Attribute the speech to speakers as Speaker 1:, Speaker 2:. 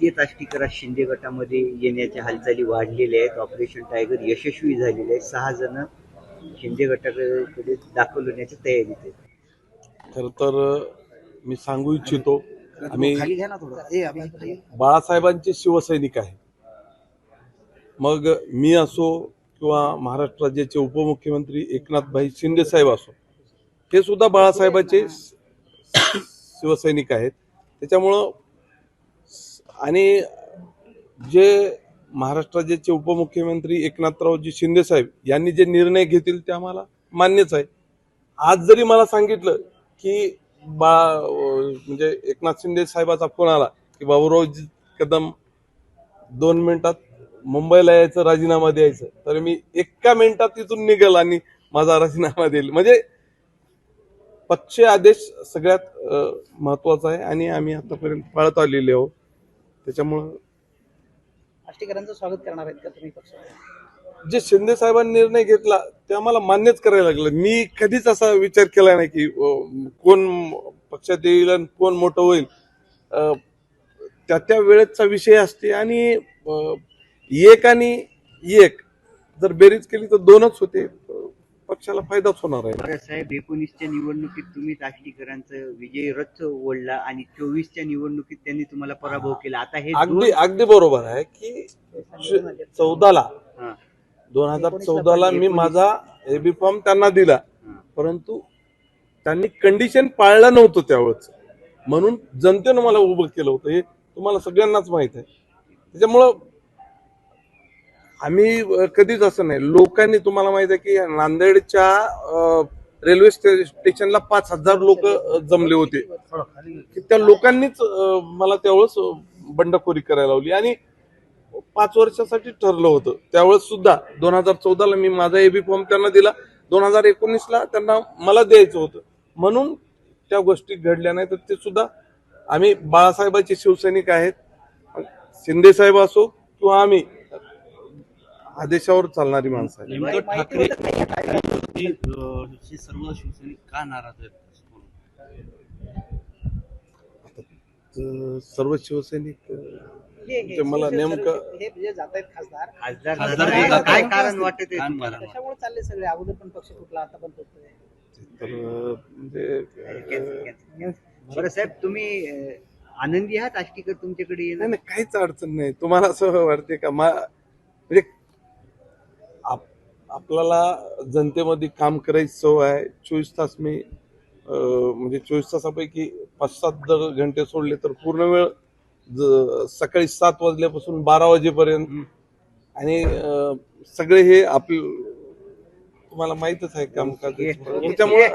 Speaker 1: तेच आष्टीकर शिंदे गटामध्ये येण्याच्या हालचाली वाढलेल्या आहेत. ऑपरेशन टायगर यशस्वी झालेले आहे. 6 जण शिंदे गटाकडे दाखल होण्याच्या तयारीत आहेत.
Speaker 2: खर तर मी सांगू इच्छितो, आम्ही
Speaker 1: खाली घ्या ना थोडं.
Speaker 2: बाळासाहेबांचे शिवसैनिक आहे. मग मी असो किंवा महाराष्ट्र राज्याचे उपमुख्यमंत्री एकनाथभाई शिंदे साहेब असो, हे सुद्धा बाळासाहेबांचे शिवसैनिक आहेत. त्याच्यामुळं आणि जे महाराष्ट्र राज्याचे उपमुख्यमंत्री एकनाथरावजी शिंदे साहेब यांनी जे निर्णय घेतील ते आम्हाला मान्यच आहे. आज जरी मला सांगितलं की म्हणजे एकनाथ शिंदे साहेबाचा फोन आला की बाबूरावजी कदम 2 मिनिटात मुंबईला यायचं, राजीनामा द्यायचं, तर मी 1 मिनिटात तिथून निघेल आणि माझा राजीनामा देईल. म्हणजे पक्ष आदेश सगळ्यात महत्वाचा आहे आणि आम्ही आतापर्यंत पाळत आलेले आहोत. त्याच्यामुळं
Speaker 3: आष्टीकरांचं स्वागत करणार आहेत का तुम्ही पक्ष?
Speaker 2: जे शिंदे साहेबांनी निर्णय घेतला ते आम्हाला मान्यच करायला लागलं. मी कधीच असा विचार केला नाही की कोण पक्षात येईल आणि कोण मोठं होईल. त्या वेळेचा विषय असते आणि एक आणि एक जर बेरीज केली तर 2च होते. पक्षाला फायदाच होणार आहे.
Speaker 1: साहेब, 19च्या निवडणुकीत तुम्ही आष्टीकरांचं विजय रथ ओढला आणि 24च्या निवडणुकीत त्यांनी तुम्हाला पराभव केला. आता हे
Speaker 2: अगदी बरोबर आहे की 2014ला मी माझा एबी फॉर्म त्यांना दिला, परंतु त्यांनी कंडिशन पाळलं नव्हतं त्यावेळेस, म्हणून जनतेनं मला उभं केलं होतं. हे तुम्हाला सगळ्यांनाच माहित आहे. त्याच्यामुळं आम्ही कधीच असं नाही. लोकांनी, तुम्हाला माहित आहे की नांदेडच्या रेल्वे स्टेशनला 5,000 लोक जमले होते की त्या लोकांनीच मला त्यावेळेस बंडखोरी करायला लावली आणि 5 वर्षासाठी ठरलं होतं. त्यावेळेस सुद्धा 2014ला मी माझा एबी फॉर्म त्यांना दिला, 2019ला त्यांना मला द्यायचं होतं, म्हणून त्या गोष्टी घडल्या नाही. तर ते सुद्धा आम्ही बाळासाहेबांचे शिवसैनिक आहेत. शिंदे साहेब असो किंवा आम्ही आदेशावर चालणारी माणसं आहेत.
Speaker 1: नेमकं ठाकरे सर्व शिवसैनिक का नाराज आहेत?
Speaker 2: सर्व शिवसैनिक मला नेमकं
Speaker 3: हे जे जात आहेत खासदार
Speaker 1: काय कारण वाटत आहे तुम्हाला?
Speaker 3: कशामुळे चालले सगळे? अगोदर पण पक्ष तुटला, आता पण तुटतोय.
Speaker 2: तर म्हणजे
Speaker 1: बरं साहेब, तुम्ही आनंदी आहात आष्टीकर तुमच्याकडे येणार?
Speaker 2: नाही, काहीच अडचण नाही. तुम्हाला असं वाटते का म्हणजे आपल्याला जनतेमध्ये काम करायची सवय आहे. 24 तास मी म्हणजे 24 तासापैकी 5-7 घंटे सोडले तर पूर्ण वेळ सकाळी 7 वाजल्यापासून 12 वाजेपर्यंत आणि सगळे हे आपलं तुम्हाला माहितच आहे कामकाज. त्याच्यामुळे